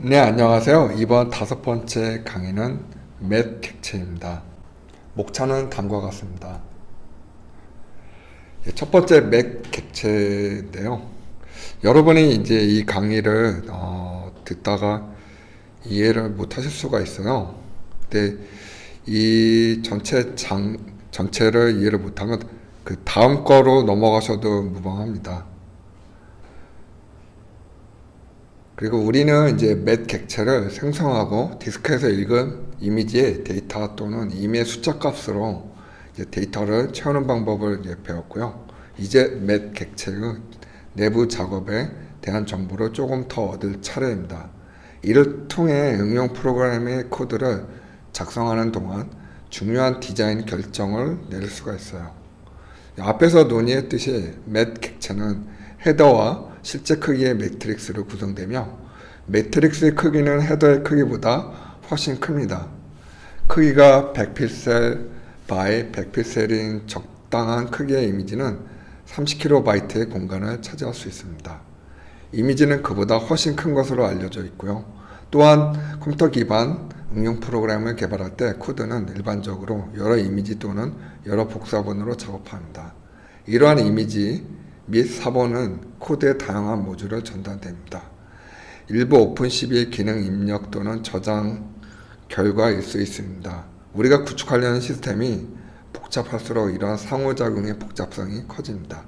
네, 안녕하세요. 이번 5번째 강의는 맷 객체입니다. 목차는 다음과 같습니다. 첫 번째 맷 객체인데요. 여러분이 이제 이 강의를 듣다가 이해를 못 하실 수가 있어요. 근데 이 전체를 이해를 못하면 그 다음 거로 넘어가셔도 무방합니다. 그리고 우리는 이제 맷 객체를 생성하고 디스크에서 읽은 이미지의 데이터 또는 이미의 숫자 값으로 이제 데이터를 채우는 방법을 이제 배웠고요. 이제 맷 객체의 내부 작업에 대한 정보를 조금 더 얻을 차례입니다. 이를 통해 응용 프로그램의 코드를 작성하는 동안 중요한 디자인 결정을 내릴 수가 있어요. 앞에서 논의했듯이 맷 객체는 헤더와 실제 크기의 매트릭스로 구성되며 매트릭스의 크기는 헤더의 크기보다 훨씬 큽니다. 크기가 100픽셀 by 100픽셀인 적당한 크기의 이미지는 30kB의 공간을 차지할 수 있습니다. 이미지는 그보다 훨씬 큰 것으로 알려져 있고요. 또한 컴퓨터 기반 응용 프로그램을 개발할 때 코드는 일반적으로 여러 이미지 또는 여러 복사본으로 작업합니다. 이러한 이미지 및 사본은 코드의 다양한 모듈을 전달됩니다. 일부 오픈CV의 기능 입력 또는 저장 결과일 수 있습니다. 우리가 구축하려는 시스템이 복잡할수록 이러한 상호작용의 복잡성이 커집니다.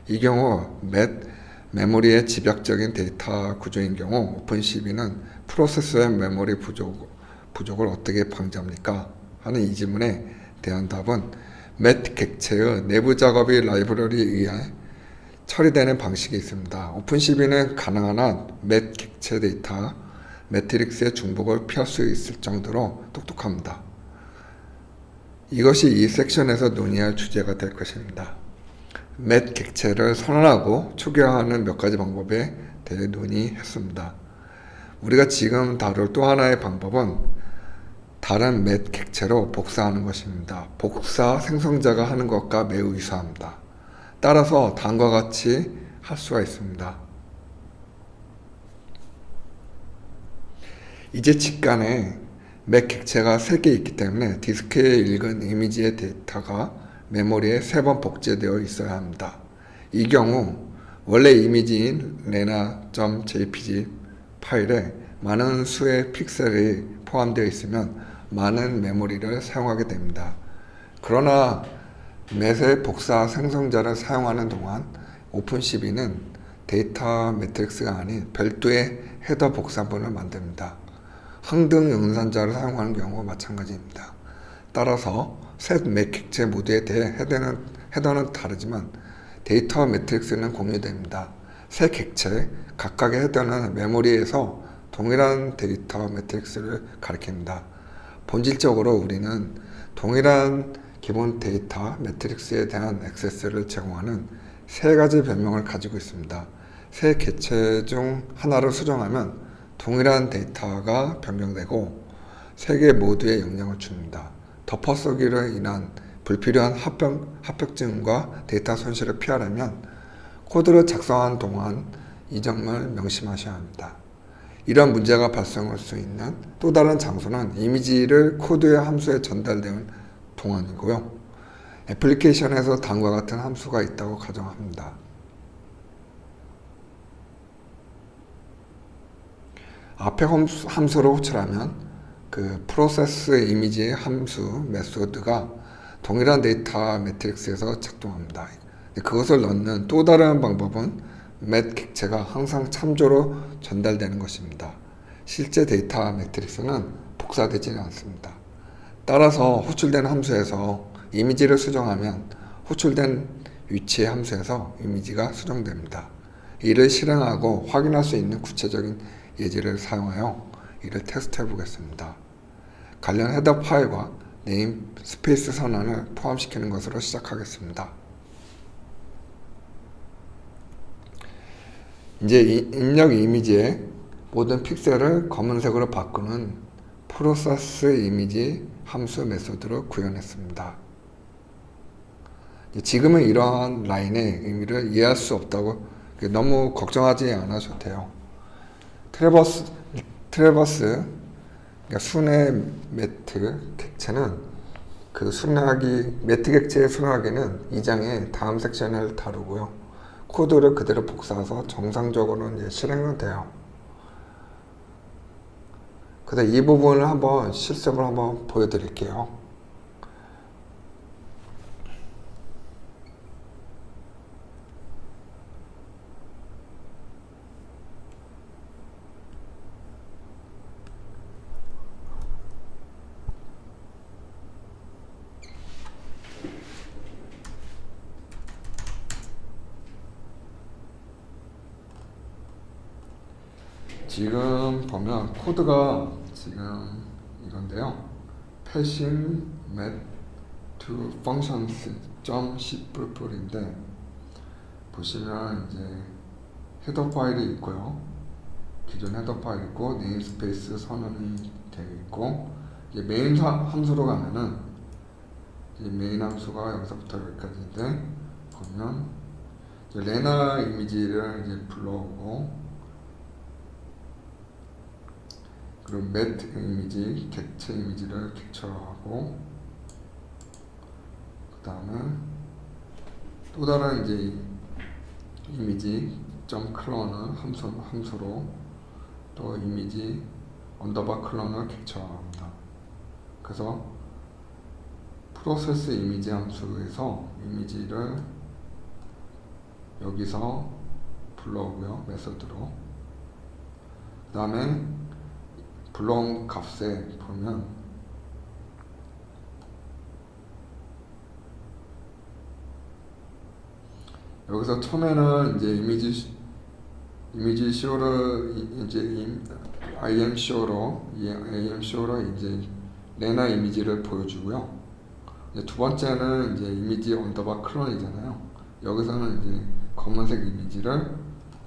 이 경우 메모리의 집약적인 데이터 구조인 경우 오픈CV는 프로세서의 메모리 부족을 어떻게 방지합니까? 하는 이 질문에 대한 답은 맷 객체의 내부 작업이 라이브러리에 의해 처리되는 방식이 있습니다. 오픈CV는 가능한 한 맷 객체 데이터 매트릭스의 중복을 피할 수 있을 정도로 똑똑합니다. 이것이 이 섹션에서 논의할 주제가 될 것입니다. 맷 객체를 선언하고 초기화하는 몇 가지 방법에 대해 논의했습니다. 우리가 지금 다룰 또 하나의 방법은 다른 맷 객체로 복사하는 것입니다. 복사 생성자가 하는 것과 매우 유사합니다. 따라서 다음과 같이 할 수가 있습니다. 이제 직간에 맷 객체가 3개 있기 때문에 디스크에 읽은 이미지의 데이터가 메모리에 3번 복제되어 있어야 합니다. 이 경우 원래 이미지인 lena.jpg 파일에 많은 수의 픽셀이 포함되어 있으면 많은 메모리를 사용하게 됩니다. 그러나 맷의 복사 생성자를 사용하는 동안 오픈CV는 데이터 매트릭스가 아닌 별도의 헤더 복사본을 만듭니다. 항등 연산자를 사용하는 경우와 마찬가지입니다. 따라서 셋 맷 객체 모두에 대해 헤더는 다르지만 데이터 매트릭스는 공유됩니다. 세 객체 각각의 헤더는 메모리에서 동일한 데이터 매트릭스를 가리킵니다. 본질적으로 우리는 동일한 기본 데이터 매트릭스에 대한 액세스를 제공하는 3가지 별명을 가지고 있습니다. 세 객체 중 하나를 수정하면 동일한 데이터가 변경되고 3개 모두에 영향을 줍니다. 덮어쓰기로 인한 불필요한 합격증과 데이터 손실을 피하려면 코드를 작성하는 동안 이 점을 명심하셔야 합니다. 이런 문제가 발생할 수 있는 또 다른 장소는 이미지를 코드의 함수에 전달되는 동안이고요. 애플리케이션에서 다음과 같은 함수가 있다고 가정합니다. 앞에 함수를 호출하면 그 프로세스 이미지의 함수 메소드가 동일한 데이터 매트릭스에서 작동합니다. 그것을 넣는 또 다른 방법은 맷 객체가 항상 참조로 전달되는 것입니다. 실제 데이터 매트릭스는 복사되지는 않습니다. 따라서 호출된 함수에서 이미지를 수정하면 호출된 위치의 함수에서 이미지가 수정됩니다. 이를 실행하고 확인할 수 있는 구체적인 예제를 사용하여 이를 테스트해 보겠습니다. 관련 헤더 파일과 네임 스페이스 선언을 포함시키는 것으로 시작하겠습니다. 이제 입력 이미지의 모든 픽셀을 검은색으로 바꾸는 프로세스 이미지 함수 메소드로 구현했습니다. 지금은 이러한 라인의 의미를 이해할 수 없다고 너무 걱정하지 않으셔도 돼요. 트래버스, 그러니까 순회 매트 객체는 그 순하기, 매트 객체의 순하기는 2장의 다음 섹션을 다루고요. 코드를 그대로 복사해서 정상적으로 이제 실행은 돼요. 그래서 이 부분을 한번 실습을 한번 보여드릴게요. 지금 보면 코드가 지금 이건데요. passing met to functions.cpp인데 보시면 이제 헤더 파일이 있고요. 기존 헤더 파일 있고 네임스페이스 선언이 되어 있고 이제 메인 함수로 가면은 이제 메인 함수가 여기서부터 여기까지인데 보면 이제 레나 이미지를 이제 불러오고 그리고 매트 이미지, 객체 이미지를 캡처하고 그 다음에 또 다른 이제 이미지 .클론을 함수로 또 이미지 언더바 클론을 캡처합니다. 그래서 프로세스 이미지 함수에서 이미지를 여기서 불러오고요. 메서드로 그 다음에 불러온 값에 보면 여기서 처음에는 이제 이미지 쇼를 이제 IM 쇼로 이제 레나 이미지를 보여주고요. 이제 두 번째는 이제 이미지 언더바 클론이잖아요. 여기서는 이제 검은색 이미지를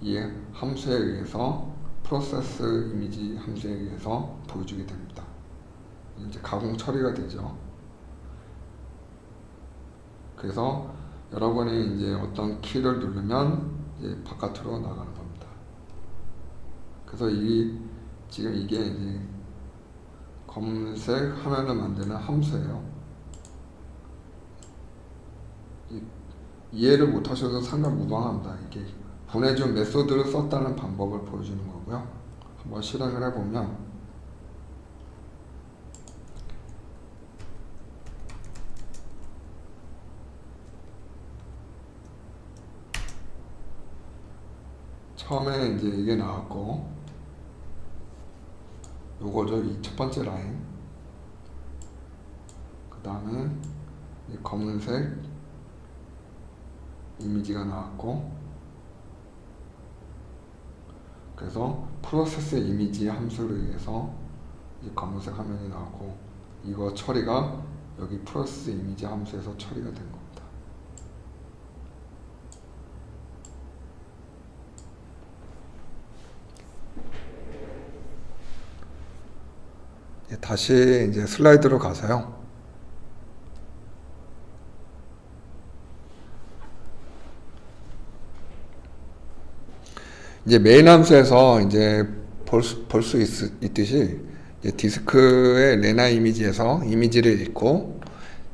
이 함수에 의해서 프로세스 이미지 함수에 의해서 보여주게 됩니다. 이제 가공 처리가 되죠. 그래서 여러분이 이제 어떤 키를 누르면 이제 바깥으로 나가는 겁니다. 그래서 지금 이게 이제 검은색 화면을 만드는 함수예요. 이해를 못하셔도 상관무방합니다. 이게 보내준 메소드를 썼다는 방법을 보여주는 거고요. 한번 실행을 해보면 처음에 이제 이게 나왔고 요거죠. 이 첫 번째 라인 그 다음에 검은색 이미지가 나왔고 그래서 프로세스 이미지 함수를 의해서 이 검은색 화면이 나오고 이거 처리가 여기 프로세스 이미지 함수에서 처리가 된 겁니다. 다시 이제 슬라이드로 가서요. 이제 메인 함수에서 이제 볼 수 있듯이 이제 디스크의 레나 이미지에서 이미지를 읽고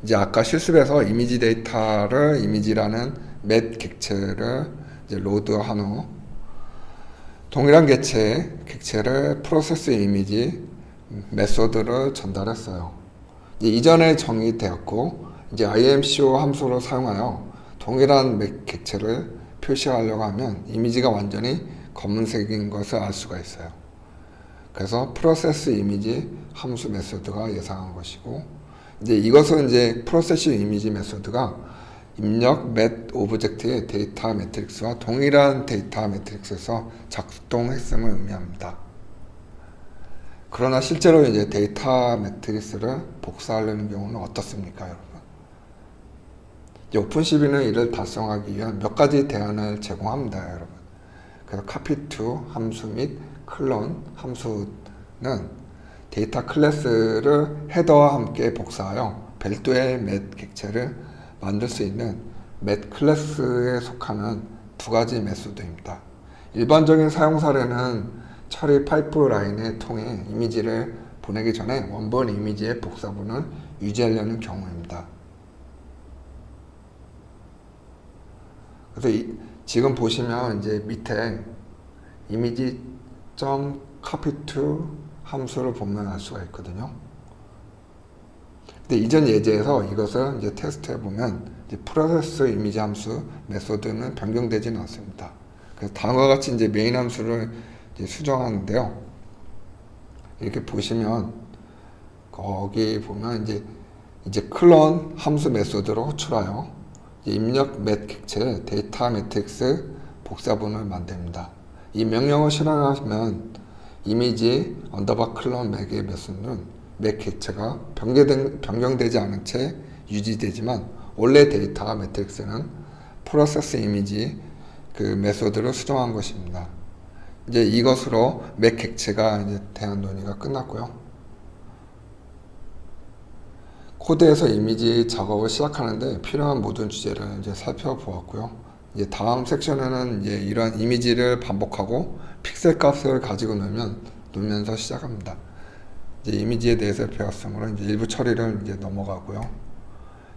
이제 아까 실습에서 이미지 데이터를 이미지라는 맷 객체를 이제 로드한 후 동일한 객체를 프로세스 이미지 메소드를 전달했어요. 이전에 정의되었고 이제 IMCO 함수를 사용하여 동일한 맷 객체를 표시하려고 하면 이미지가 완전히 검은색인 것을 알 수가 있어요. 그래서 프로세스 이미지 함수 메소드가 예상한 것이고 이제 이것은 이제 프로세스 이미지 메소드가 입력 맷 오브젝트의 데이터 매트릭스와 동일한 데이터 매트릭스에서 작동했음을 의미합니다. 그러나 실제로 이제 데이터 매트릭스를 복사하려는 경우는 어떻습니까, 여러분? 오픈CV는 이를 달성하기 위한 몇 가지 대안을 제공합니다, 여러분. 그래서 copy_to 함수 및 클론 함수는 데이터 클래스를 헤더와 함께 복사하여 별도의 맷 객체를 만들 수 있는 맷 클래스에 속하는 두 가지 메소드입니다. 일반적인 사용 사례는 처리 파이프라인을 통해 이미지를 보내기 전에 원본 이미지의 복사본을 유지하려는 경우입니다. 그래서 지금 보시면 이제 밑에 image.copy_to 함수를 보면 알 수가 있거든요. 근데 이전 예제에서 이것을 이제 테스트해 보면 이제 프로세스 이미지 함수 메소드는 변경되지는 않습니다. 그래서 다음과 같이 이제 메인 함수를 이제 수정하는데요. 이렇게 보시면 거기 보면 이제 클론 함수 메소드로 호출하여 입력 맷 객체 데이터 매트릭스 복사본을 만듭니다. 이 명령을 실행하면 이미지 언더바 클론 맥의 메소드는 맥 객체가 변경되지 않은 채 유지되지만 원래 데이터 매트릭스는 프로세스 이미지 그 메소드를 수정한 것입니다. 이제 이것으로 맥 객체가 이제 대한 논의가 끝났고요. 코드에서 이미지 작업을 시작하는데 필요한 모든 주제를 이제 살펴보았고요. 이제 다음 섹션에는 이제 이러한 이미지를 반복하고 픽셀 값을 가지고 놀면서 시작합니다. 이제 이미지에 대해서 배웠으므로 이제 일부 처리를 이제 넘어가고요.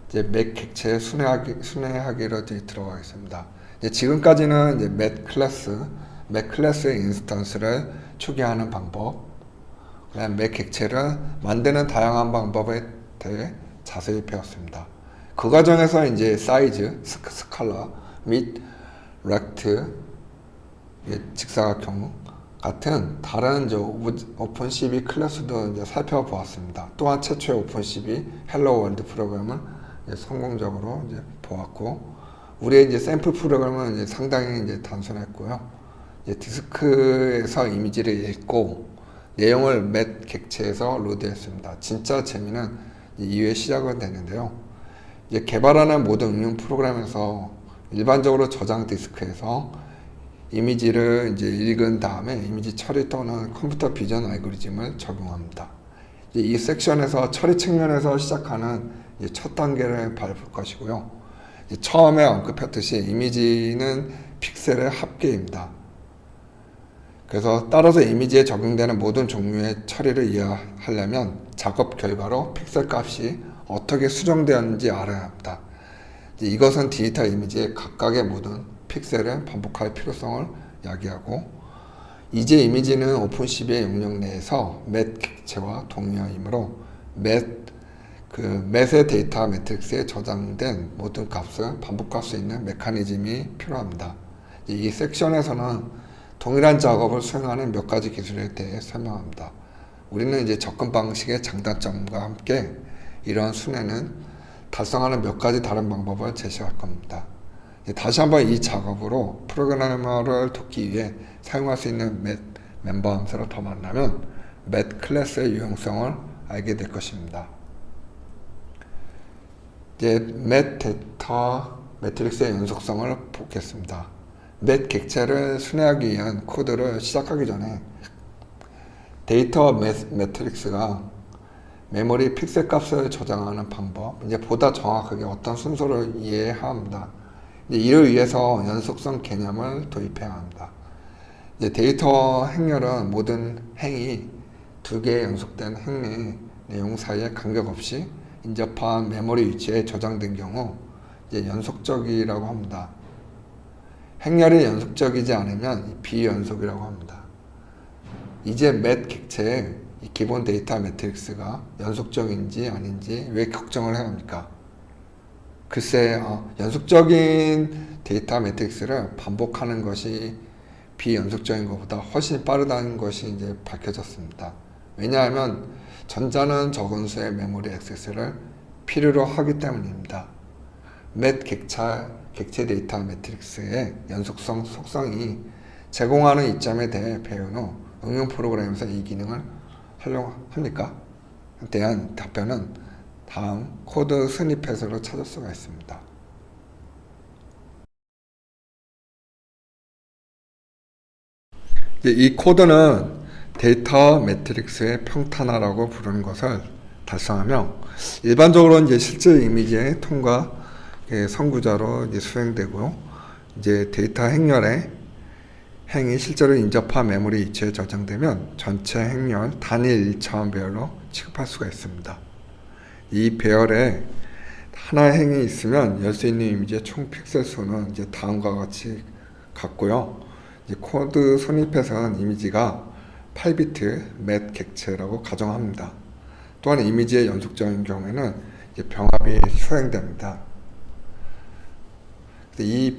이제 맥 객체 순회하기로 들어가겠습니다. 이제 지금까지는 이제 맥 클래스의 인스턴스를 초기화하는 방법, 그다음 맥 객체를 만드는 다양한 방법에 대해 자세히 배웠습니다. 그 과정에서 이제 사이즈, 스칼라 및 렉트, 직사각형 같은 다른 오픈CV 클래스도 이제 살펴보았습니다. 또한 최초의 오픈CV 헬로 월드 프로그램을 성공적으로 이제 보았고, 우리의 이제 샘플 프로그램은 이제 상당히 이제 단순했고요. 이제 디스크에서 이미지를 읽고 내용을 맷 객체에서 로드했습니다. 진짜 재미는 이후에 시작은 되는데요. 이제 개발하는 모든 응용 프로그램에서 일반적으로 저장 디스크에서 이미지를 이제 읽은 다음에 이미지 처리 또는 컴퓨터 비전 알고리즘을 적용합니다. 이제 이 섹션에서 처리 측면에서 시작하는 첫 단계를 밟을 것이고요. 처음에 언급했듯이 이미지는 픽셀의 합계입니다. 그래서 따라서 이미지에 적용되는 모든 종류의 처리를 이해하려면 작업 결과로 픽셀 값이 어떻게 수정되었는지 알아야 합니다. 이것은 디지털 이미지의 각각의 모든 픽셀을 반복할 필요성을 야기하고, 이제 이미지는 오픈CV의 용역 내에서 맷 객체와 동일하이므로 맷의 데이터 매트릭스에 저장된 모든 값을 반복할 수 있는 메커니즘이 필요합니다. 이 섹션에서는 동일한 작업을 수행하는 몇 가지 기술에 대해 설명합니다. 우리는 이제 접근 방식의 장단점과 함께 이러한 순회는 달성하는 몇 가지 다른 방법을 제시할 겁니다. 다시 한번 이 작업으로 프로그래머를 돕기 위해 사용할 수 있는 멤버 함수를 더 만나면 맷 클래스의 유용성을 알게 될 것입니다. 이제 맷 데이터 매트릭스의 연속성을 보겠습니다. 맷 객체를 순회하기 위한 코드를 시작하기 전에 데이터 매트릭스가 메모리 픽셀 값을 저장하는 방법, 이제 보다 정확하게 어떤 순서를 이해해야 합니다. 이제 이를 위해서 연속성 개념을 도입해야 합니다. 이제 데이터 행렬은 모든 행이 두 개의 연속된 행의 내용 사이에 간격 없이 인접한 메모리 위치에 저장된 경우 이제 연속적이라고 합니다. 행렬이 연속적이지 않으면 비연속이라고 합니다. 이제 맷 객체의 기본 데이터 매트릭스가 연속적인지 아닌지 왜 걱정을 해야 합니까? 글쎄, 연속적인 데이터 매트릭스를 반복하는 것이 비연속적인 것보다 훨씬 빠르다는 것이 이제 밝혀졌습니다. 왜냐하면 전자는 적은 수의 메모리 액세스를 필요로 하기 때문입니다. 맷 객체 데이터 매트릭스의 연속성 속성이 제공하는 이점에 대해 배운 후 응용 프로그램에서 이 기능을 활용합니까? 대한 답변은 다음 코드 스니펫으로 찾을 수가 있습니다. 이 코드는 데이터 매트릭스의 평탄화라고 부르는 것을 달성하며 일반적으로 이제 실제 이미지의 통과 선구자로 이제 수행되고요. 이제 데이터 행렬에 행이 실제로 인접한 메모리 위치에 저장되면 전체 행렬 단일 1차원 배열로 취급할 수가 있습니다. 이 배열에 하나의 행이 있으면 열 수 있는 이미지의 총 픽셀 수는 이제 다음과 같이 같고요. 이제 코드 선입에서는 이미지가 8비트 맷 객체라고 가정합니다. 또한 이미지의 연속적인 경우에는 이제 병합이 수행됩니다. 이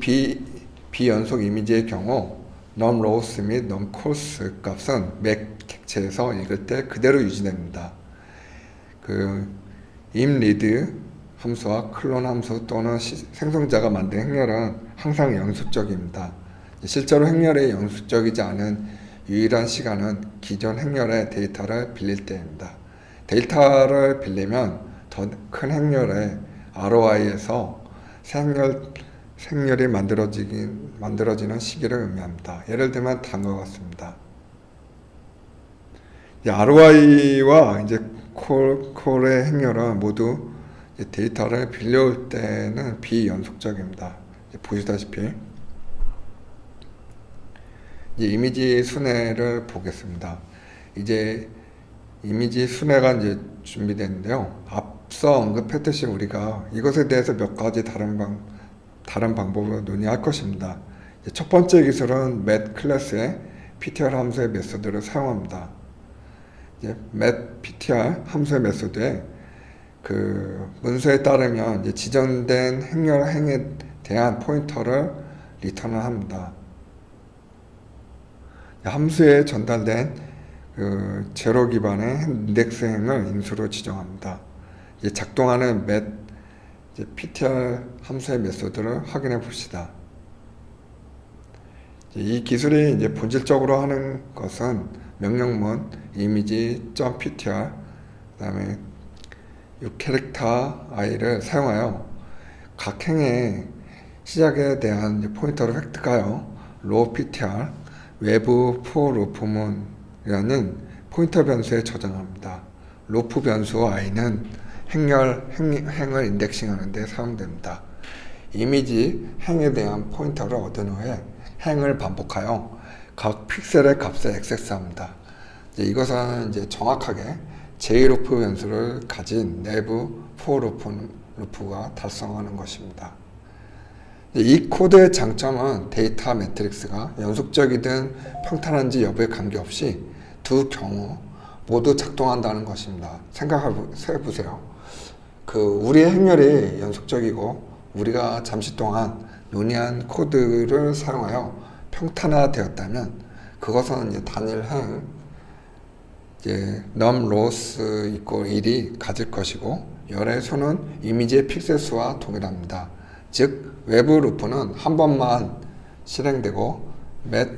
비연속 이미지의 경우 num rows 및 num colls 값은 맷 객체에서 읽을 때 그대로 유지됩니다. imread 함수와 클론 함수 또는 생성자가 만든 행렬은 항상 연속적입니다. 실제로 행렬이 연속적이지 않은 유일한 시간은 기존 행렬의 데이터를 빌릴 때입니다. 데이터를 빌리면 더 큰 행렬의 ROI에서 생렬이 만들어지는 시기를 의미합니다. 예를 들면 다음과 같습니다. ROI와 이제 콜의 행렬은 모두 데이터를 빌려올 때는 비연속적입니다. 보시다시피 이제 이미지 순회를 보겠습니다. 이제 이미지 순회가 이제 준비되는데요. 앞서 언급했듯이 우리가 이것에 대해서 몇 가지 다른 방법으로 논의할 것입니다. 첫 번째 기술은 맷 클래스의 ptr 함수의 메소드를 사용합니다. 맷 ptr 함수의 메소드에 문서에 따르면 이제 지정된 행에 대한 포인터를 리턴을 합니다. 함수에 전달된 제로 기반의 인덱스 행을 인수로 지정합니다. 이제 작동하는 맷 ptr 함수의 메소드를 확인해 봅시다. 이 기술이 이제 본질적으로 하는 것은 명령문 image.ptr 그다음에 이 캐릭터 i를 사용하여 각 행의 시작에 대한 포인터를 획득하여 raw ptr 외부 for loop문이라는 포인터 변수에 저장합니다. loop 변수 i는 행을 인덱싱하는 데 사용됩니다. 이미지 행에 대한 포인터를 얻은 후에 행을 반복하여 각 픽셀의 값을 액세스합니다. 이것은 이제 정확하게 JLOOP 변수를 가진 내부 for loop가 달성하는 것입니다. 이 코드의 장점은 데이터 매트릭스가 연속적이든 평탄한지 여부에 관계없이 두 경우 모두 작동한다는 것입니다. 생각해 보세요. 우리의 행렬이 연속적이고 우리가 잠시 동안 논의한 코드를 사용하여 평탄화되었다면 그것은 이제 단일 행 num rows equal 1이 가질 것이고 열의 수는 이미지의 픽셀 수와 동일합니다. 즉 외부 루프는 한 번만 실행되고 맷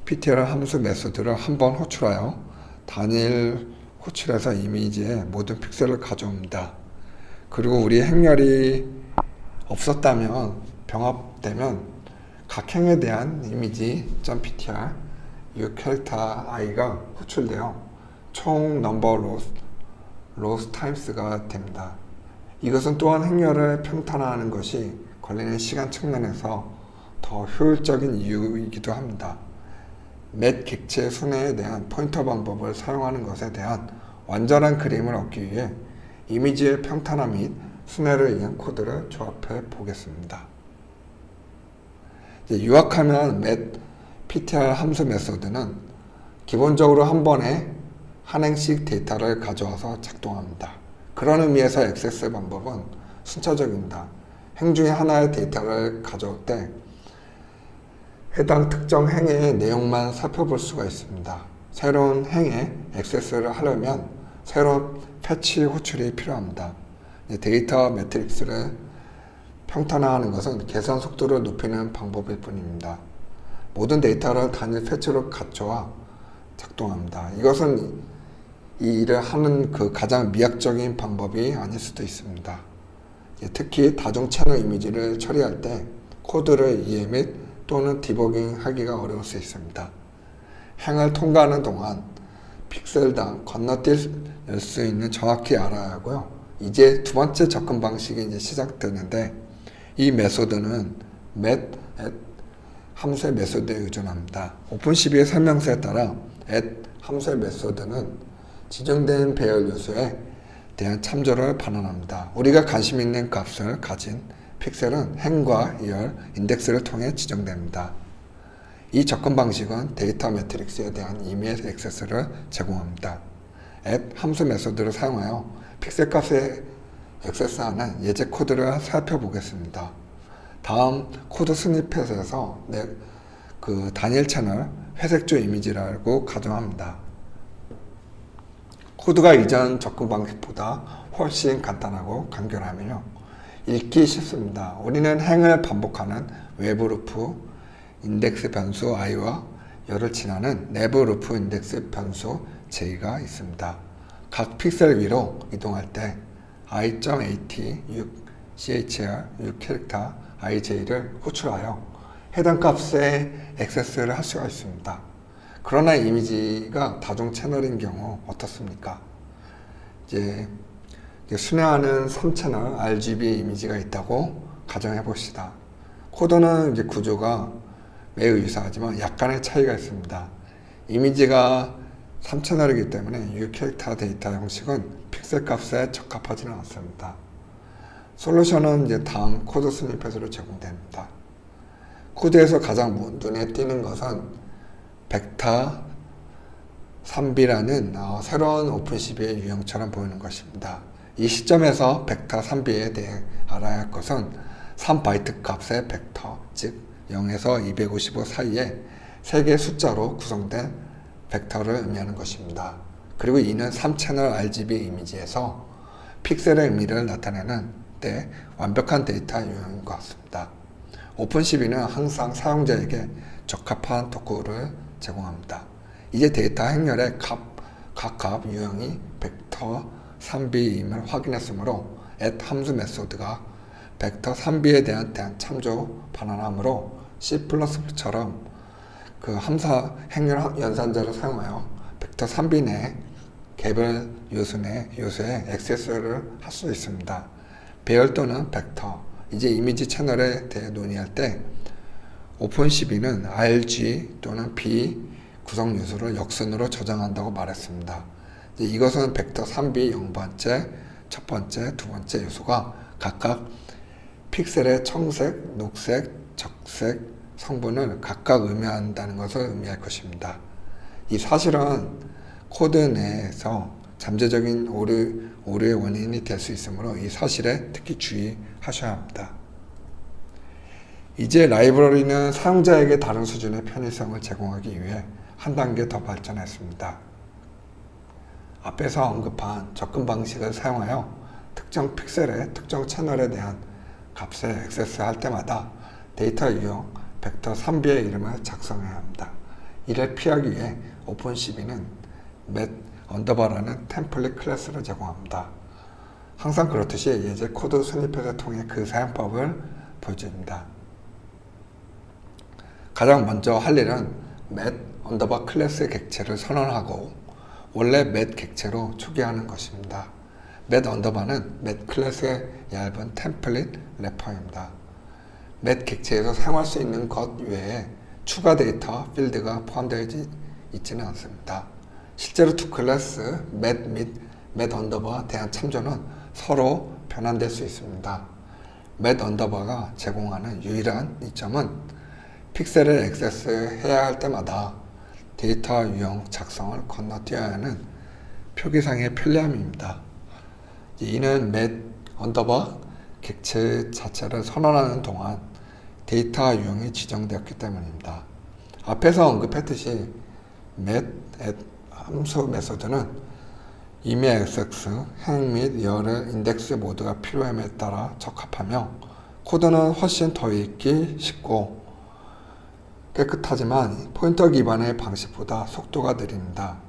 ptr 함수 메소드를 한 번 호출하여 단일 호출해서 이미지의 모든 픽셀을 가져옵니다. 그리고 우리 행렬이 없었다면 병합되면 각 행에 대한 image.ptr 이 캐릭터 i가 호출되어 총 넘버 로스 타임스가 됩니다. 이것은 또한 행렬을 평탄화하는 것이 걸리는 시간 측면에서 더 효율적인 이유이기도 합니다. 맷 객체 순회에 대한 포인터 방법을 사용하는 것에 대한 완전한 그림을 얻기 위해 이미지의 평탄화 및 순회를 위한 코드를 조합해 보겠습니다. 요약하면 맷 ptr 함수 메소드는 기본적으로 한 번에 한 행씩 데이터를 가져와서 작동합니다. 그런 의미에서 액세스 방법은 순차적입니다. 행 중에 하나의 데이터를 가져올 때 해당 특정 행의 내용만 살펴볼 수가 있습니다. 새로운 행에 액세스를 하려면 새로운 패치 호출이 필요합니다. 데이터 매트릭스를 평탄화하는 것은 계산 속도를 높이는 방법일 뿐입니다. 모든 데이터를 단일 패치로 갖춰와 작동합니다. 이것은 이 일을 하는 가장 미학적인 방법이 아닐 수도 있습니다. 특히 다중 채널 이미지를 처리할 때 코드를 이해 및 또는 디버깅 하기가 어려울 수 있습니다. 행을 통과하는 동안 픽셀당 건너뛸 수 있는 정확히 알아야 하고요. 이제 두 번째 접근 방식이 이제 시작되는데 이 메소드는 맷 함수의 메소드에 의존합니다. 오픈12의 설명서에 따라 at 함수의 메소드는 지정된 배열 요소에 대한 참조를 반환합니다. 우리가 관심 있는 값을 가진 픽셀은 행과 열, 인덱스를 통해 지정됩니다. 이 접근 방식은 데이터 매트릭스에 대한 이미지 액세스를 제공합니다. at 함수 메소드를 사용하여 픽셀 값에 액세스하는 예제 코드를 살펴보겠습니다. 다음 코드 스니펫에서 단일 채널 회색조 이미지라고 가정합니다. 코드가 이전 접근 방식보다 훨씬 간단하고 간결하며 읽기 쉽습니다. 우리는 행을 반복하는 외부 루프 인덱스 변수 i와 열을 지나는 내부 루프 인덱스 변수 j가 있습니다. 각 픽셀 위로 이동할 때 i.at 6chr 6캐릭터 ij를 호출하여 해당 값에 액세스를 할 수가 있습니다. 그러나 이미지가 다중 채널인 경우 어떻습니까? 이제 순회하는 3채널 RGB 이미지가 있다고 가정해 봅시다. 코드는 이제 구조가 매우 유사하지만 약간의 차이가 있습니다. 이미지가 3채널이기 때문에 U캐릭터 데이터 형식은 픽셀 값에 적합하지는 않습니다. 솔루션은 이제 다음 코드 스니펫으로 제공됩니다. 코드에서 가장 눈에 띄는 것은 벡터 3B라는 새로운 오픈12의 유형처럼 보이는 것입니다. 이 시점에서 벡터 3B에 대해 알아야 할 것은 3바이트 값의 벡터, 즉 0에서 255 사이에 3개의 숫자로 구성된 벡터를 의미하는 것입니다. 그리고 이는 3채널 RGB 이미지에서 픽셀의 의미를 나타내는 때 완벽한 데이터 유형인 것 같습니다. 오픈12는 항상 사용자에게 적합한 도구를 제공합니다. 이제 데이터 행렬의 각 값 유형이 벡터 3B임을 확인했으므로 at 함수 메소드가 벡터 3B에 대한 참조 반환함으로 C++처럼 그 함수 행렬 연산자를 사용하여 벡터 3B 내 개별 요소에 액세스를 할 수 있습니다. 배열 또는 벡터, 이제 이미지 채널에 대해 논의할 때 오픈12는 RG 또는 B 구성 요소를 역순으로 저장한다고 말했습니다. 이것은 벡터 3B 0번째, 첫 번째, 두 번째 요소가 각각 픽셀의 청색, 녹색, 적색 성분을 각각 의미한다는 것을 의미할 것입니다. 이 사실은 코드 내에서 잠재적인 오류의 원인이 될 수 있으므로 이 사실에 특히 주의하셔야 합니다. 이제 라이브러리는 사용자에게 다른 수준의 편의성을 제공하기 위해 한 단계 더 발전했습니다. 앞에서 언급한 접근 방식을 사용하여 특정 픽셀의 특정 채널에 대한 값에 액세스할 때마다 데이터 유형 벡터 3B의 이름을 작성해야 합니다. 이를 피하기 위해 오픈12는 met 언더바라는 템플릿 클래스를 제공합니다. 항상 그렇듯이 예제 코드 스니펫을 통해 그 사용법을 보여줍니다. 가장 먼저 할 일은 met 언더바 클래스의 객체를 선언하고 원래 met 객체로 초기화하는 것입니다. met 언더바는 met 클래스의 얇은 템플릿 래퍼입니다. met 객체에서 사용할 수 있는 것 외에 추가 데이터 필드가 포함되어 있지는 않습니다. 실제로 두 클래스 met 및 met 언더바에 대한 참조는 서로 변환될 수 있습니다. met 언더바가 제공하는 유일한 이점은 픽셀을 액세스해야 할 때마다 데이터 유형 작성을 건너뛰어야 하는 표기상의 편리함입니다. 이는 met 언더바 객체 자체를 선언하는 동안 데이터 유형이 지정되었기 때문입니다. 앞에서 언급했듯이 met 함수 메소드는 이미 액세스, 행 및 열의 인덱스 모두가 필요함에 따라 적합하며 코드는 훨씬 더 읽기 쉽고 깨끗하지만 포인터 기반의 방식보다 속도가 느립니다.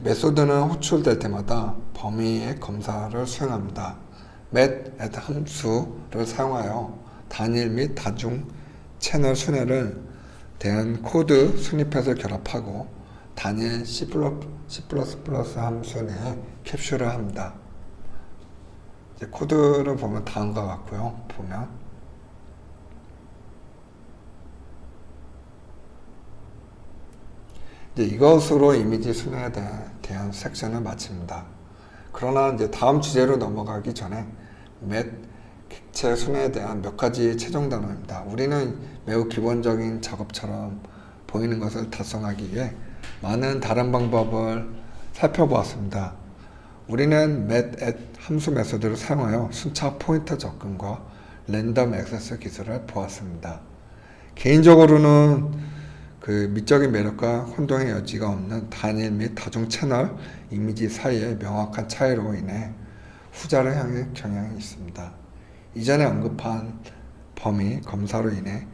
메소드는 호출될 때마다 범위의 검사를 수행합니다. met 함수를 사용하여 단일 및 다중 채널 순회를 대한 코드 스니펫을 결합하고 단일 C++ 함수 내에 캡슐을 합니다. 코드를 보면 다음과 같고요. 보면 이제 이것으로 이미지 순회에 대한 섹션을 마칩니다. 그러나 이제 다음 주제로 넘어가기 전에 맷 객체 순회에 대한 몇 가지 최종 단어입니다. 우리는 매우 기본적인 작업처럼 보이는 것을 달성하기 위해 많은 다른 방법을 살펴보았습니다. 우리는 맷 함수 메소드를 사용하여 순차 포인터 접근과 랜덤 액세스 기술을 보았습니다. 개인적으로는 그 미적인 매력과 혼동의 여지가 없는 단일 및 다중 채널 이미지 사이의 명확한 차이로 인해 후자를 향해 경향이 있습니다. 이전에 언급한 범위 검사로 인해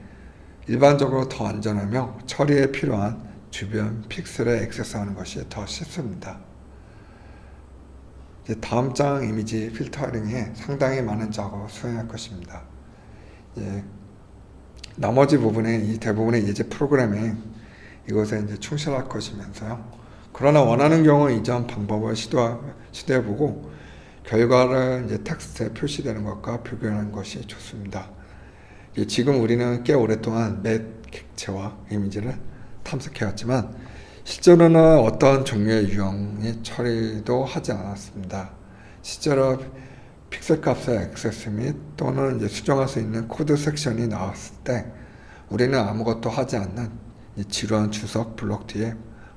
일반적으로 더 안전하며 처리에 필요한 주변 픽셀에 액세스하는 것이 더 쉽습니다. 이제 다음 장 이미지 필터링에 상당히 많은 작업을 수행할 것입니다. 나머지 부분에 이 대부분의 예제 프로그래밍 이것에 이제 충실할 것이면서요. 그러나 원하는 경우 이전 방법을 시도해보고 결과를 이제 텍스트에 표시되는 것과 비교하는 것이 좋습니다. 지금 우리는 꽤 오랫동안 맷 객체와 이미지를 탐색해왔지만 실제로는 어떤 종류의 유형이 처리도 하지 않았습니다. 실제로 픽셀 값의 액세스 및 또는 이제 수정할 수 있는 코드 섹션이 나왔을 때 우리는 아무것도 하지 않는 지루한 주석 블록 뒤에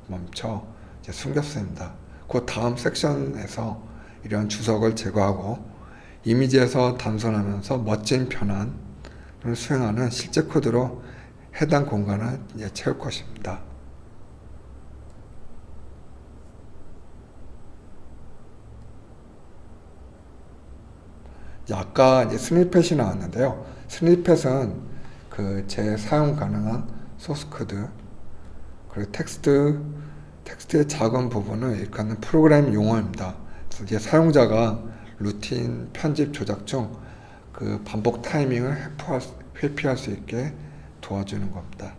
멈춰 숨겼습니다. 그 다음 섹션에서 이러한 주석을 제거하고 이미지에서 단순하면서 멋진 변환을 수행하는 실제 코드로 해당 공간을 채울 것입니다. 아까 이제 스니펫이 나왔는데요. 스니펫은 그 재사용 가능한 소스 코드 그리고 텍스트의 작은 부분을 일컫는 프로그램 용어입니다. 그래서 이제 사용자가 루틴 편집 조작 중 그 반복 타이밍을 회피할 수 있게 도와주는 겁니다.